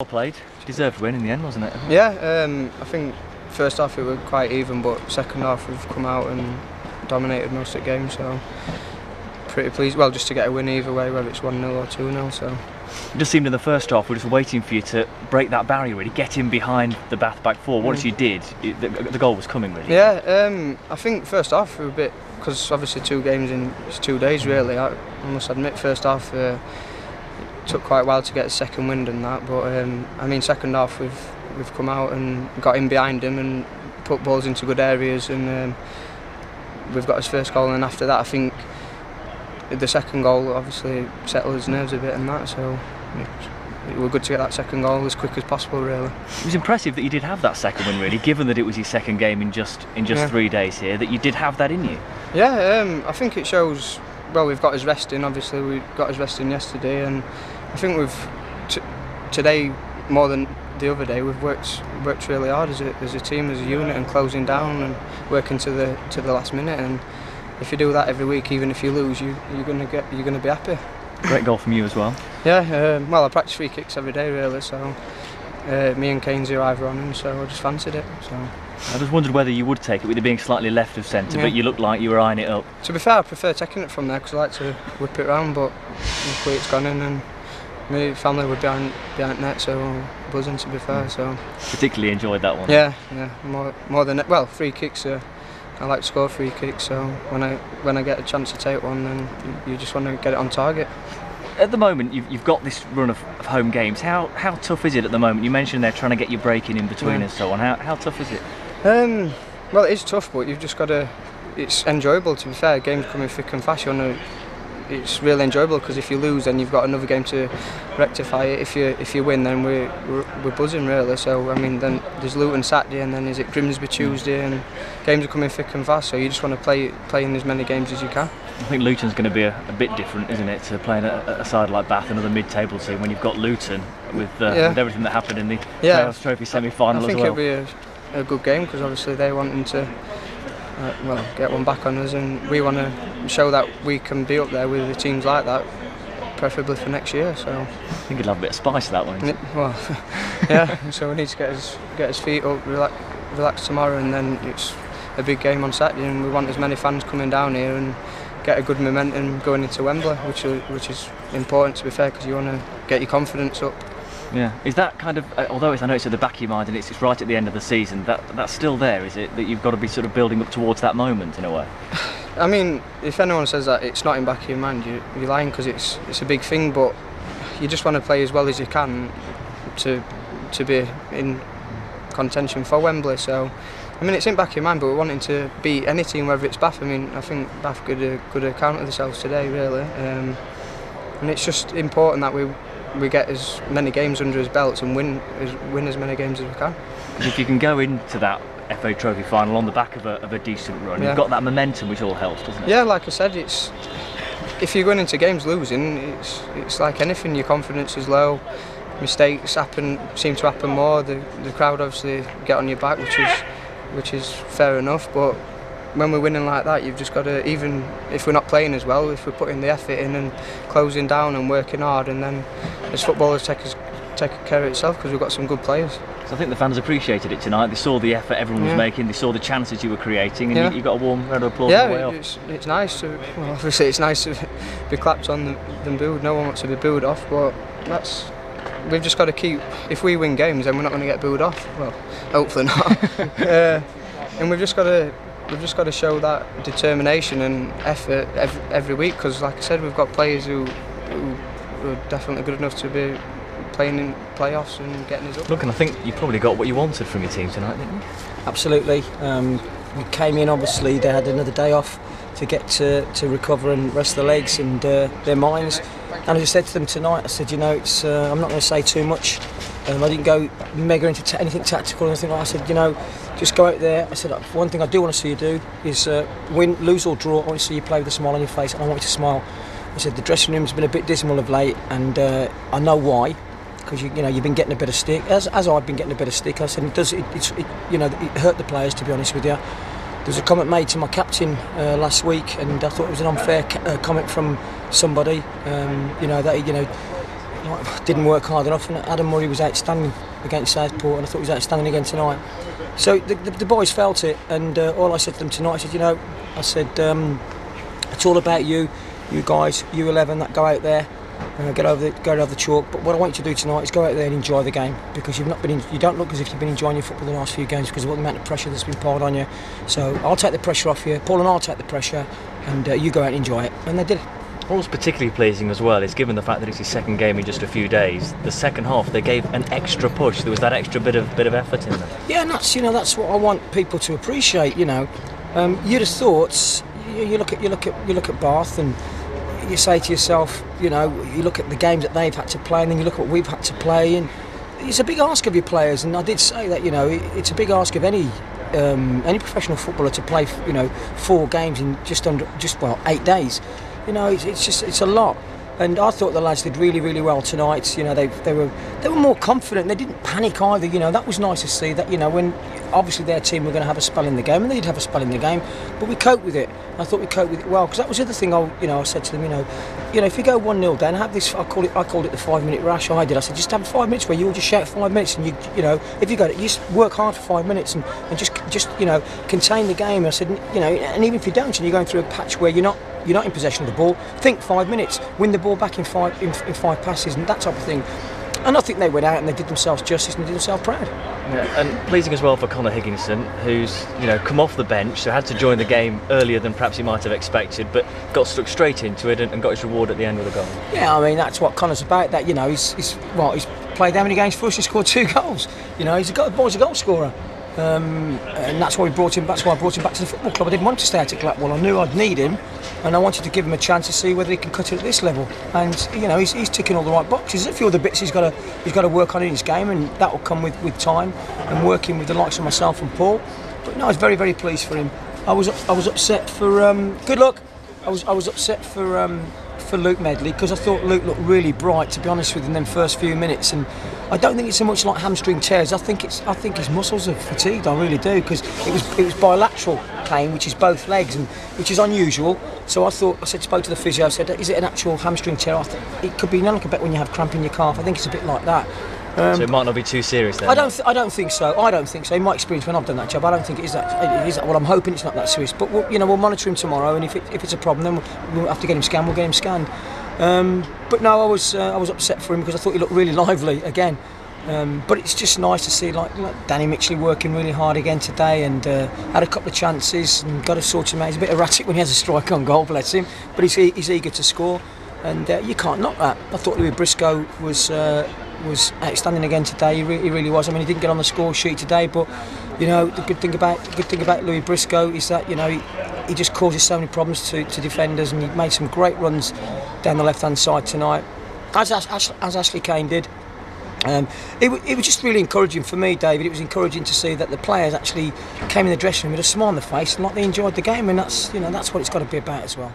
Well played. Deserved win in the end, wasn't it? Yeah, I think first half it was quite even, but second half we've come out and dominated most of the game, so pretty pleased. Well, just to get a win either way, whether it's 1-0 or 2-0. So it just seemed in the first half we're just waiting for you to break that barrier, really, get in behind the Bath back four. Once you did, the goal was coming, really. Yeah, I think first half we were a bit, because obviously 2 games in 2 days really. I must admit, first half took quite a while to get a second wind and that, but I mean second half we've come out and got in behind him and put balls into good areas, and we've got his first goal, and after that I think the second goal obviously settled his nerves a bit and that, so it was good to get that second goal as quick as possible really. It was impressive that you did have that second win, really, given that it was your second game in just 3 days here, that you did have that in you. Yeah, I think it shows. Well, we've got his rest in, obviously we got his rest in yesterday, and I think we've today more than the other day we've worked really hard as a team, as a unit, and closing down and working to the last minute. And if you do that every week, even if you lose, you're gonna be happy. Great goal from you as well. Yeah, well, I practice free kicks every day really, so me and Kane's are either on them, so I just fancied it. So I just wondered whether you would take it with it being slightly left of centre, but you looked like you were eyeing it up. To be fair, I prefer taking it from there because I like to whip it round, but luckily it's gone in, and my family were behind net, so buzzing, to be fair. So particularly enjoyed that one. Yeah, more than, well, free kicks. I like to score free kicks, so when I get a chance to take one, then you just want to get it on target. At the moment, you've got this run of home games. How tough is it at the moment? You mentioned they're trying to get you breaking in between and so on. How tough is it? Well, it is tough, but you've just got to. It's enjoyable, to be fair. Games coming thick and fast. It's really enjoyable because if you lose, then you've got another game to rectify it. If you win, then we're buzzing really. So I mean, then there's Luton Saturday, and then is it Grimsby Tuesday, and games are coming thick and fast. So you just want to play in as many games as you can. I think Luton's going to be a bit different, isn't it, to playing a side like Bath, another mid-table team, when you've got Luton with everything that happened in the Playoffs Trophy semi-final as well. I think it'll be a good game because obviously they're wanting to get one back on us, and we want to show that we can be up there with the teams like that, preferably for next year. So I think it'll have a bit of spice to that one. Well, yeah. So we need to get his feet up, relax tomorrow, and then it's a big game on Saturday, and we want as many fans coming down here and get a good momentum going into Wembley, which is important, to be fair, because you want to get your confidence up. Yeah, is that kind of, although I know it's at the back of your mind and it's right at the end of the season, that's still there, is it? That you've got to be sort of building up towards that moment in a way? I mean, if anyone says that it's not in the back of your mind, you're lying, because it's a big thing, but you just want to play as well as you can to be in contention for Wembley. So I mean, it's in the back of your mind, but we're wanting to beat any team, whether it's Bath. I mean, I think Bath could account of themselves today, really. And it's just important that we get as many games under his belts and win as many games as we can. If you can go into that FA Trophy final on the back of a decent run, you've got that momentum, which all helps, doesn't it? Yeah, like I said, if you're going into games losing, it's like anything. Your confidence is low. Mistakes seem to happen more. The crowd obviously get on your back, which is fair enough, but when we're winning like that, you've just got to, even if we're not playing as well, if we're putting the effort in and closing down and working hard, and then as footballers take care of itself, because we've got some good players. So I think the fans appreciated it tonight. They saw the effort everyone was making, they saw the chances you were creating, and you got a warm round of applause on the way off. It's nice to, well, obviously it's nice to be clapped on than booed. No one wants to be booed off, but we've just got to keep, if we win games, then we're not going to get booed off. Well, hopefully not. And we've just got to show that determination and effort every week, because like I said, we've got players who are definitely good enough to be playing in playoffs and getting us up. Look, and I think you probably got what you wanted from your team tonight, didn't you? Absolutely. We came in, obviously they had another day off to get to recover and rest their legs and their minds. And I just said to them tonight, I said, it's I'm not going to say too much. I didn't go mega into anything tactical or anything like that. I said, just go out there. I said, one thing I do want to see you do is win, lose or draw. I want to see you play with a smile on your face, and I want you to smile. I said, the dressing room's been a bit dismal of late, and I know why, because you've been getting a bit of stick, as I've been getting a bit of stick. I said, it hurt the players, to be honest with you. There was a comment made to my captain last week, and I thought it was an unfair comment from somebody. That didn't work hard enough, and Adam Murray was outstanding against Southport, and I thought he was outstanding again tonight. So the boys felt it, and all I said to them tonight, I said, it's all about you guys, you 11 that go out there, go over the chalk. But what I want you to do tonight is go out there and enjoy the game, because you don't look as if you've been enjoying your football the last few games because of the amount of pressure that's been piled on you. So I'll take the pressure off you, Paul and I'll take the pressure, and you go out and enjoy it. And they did it. What was particularly pleasing as well is, given the fact that it's his second game in just a few days, the second half they gave an extra push. There was that extra bit of effort in there. Yeah, and that's what I want people to appreciate. You'd have thought, you look at Bath and you say to yourself, you look at the games that they've had to play, and then you look at what we've had to play, and it's a big ask of your players. And I did say that, it's a big ask of any professional footballer to play, 4 games in just 8 days. It's a lot, and I thought the lads did really, really well tonight. They were more confident. They didn't panic either. That was nice to see. That when obviously their team were going to have a spell in the game, and they did have a spell in the game, but we coped with it. I thought we coped with it well, because that was the other thing. I said to them, if you go 1-0 down, have this. I called it the 5-minute rash. I said just have 5 minutes where you all just shout 5 minutes, and if you got it, you just work hard for 5 minutes and just contain the game. I said, and even if you don't, and you're going through a patch where you're not in possession of the ball, think 5 minutes, win the ball back in five passes, and that type of thing. And I think they went out and they did themselves justice and they did themselves proud. Yeah, and pleasing as well for Conor Higginson, who's come off the bench, so had to join the game earlier than perhaps he might have expected, but got stuck straight into it and got his reward at the end with a goal. Yeah, that's what Conor's about. That he's played how many games for us? He scored 2 goals. He's a goal scorer. And that's why I brought him back to the football club. I didn't want him to stay out at Gladwell. I knew I'd need him, and I wanted to give him a chance to see whether he can cut it at this level. And he's ticking all the right boxes. There's a few other bits he's got to work on in his game, and that will come with time and working with the likes of myself and Paul. But no, I was very, very pleased for him. I was upset for good luck. I was upset for Luke Medley, because I thought Luke looked really bright, to be honest with him, in them first few minutes. And I don't think it's so much like hamstring tears. I think his muscles are fatigued. I really do, because it was bilateral pain, which is both legs, and which is unusual. So I spoke to the physio. I said, is it an actual hamstring tear? I thought it could be. Like a bit when you have cramp in your calf. I think it's a bit like that. So it might not be too serious then? I don't think so. I don't think so. In my experience, when I've done that job, I don't think it is that. Well, I'm hoping it's not that serious. But we'll monitor him tomorrow, and if it's a problem, then we'll have to get him scanned. We'll get him scanned. But no, I was upset for him, because I thought he looked really lively again. But it's just nice to see like Danny Mitchell working really hard again today, and had a couple of chances and got to sort him out. He's a bit erratic when he has a strike on goal, bless him. But he's eager to score, and you can't knock that. I thought Louis Briscoe was outstanding again today. He really was. He didn't get on the score sheet today, but the good thing about Louis Briscoe is that he just causes so many problems to defenders, and he made some great runs down the left hand side tonight, as Ashley Kane did. It was just really encouraging for me, David. It was encouraging to see that the players actually came in the dressing room with a smile on their face and like they enjoyed the game, and that's what it's got to be about as well.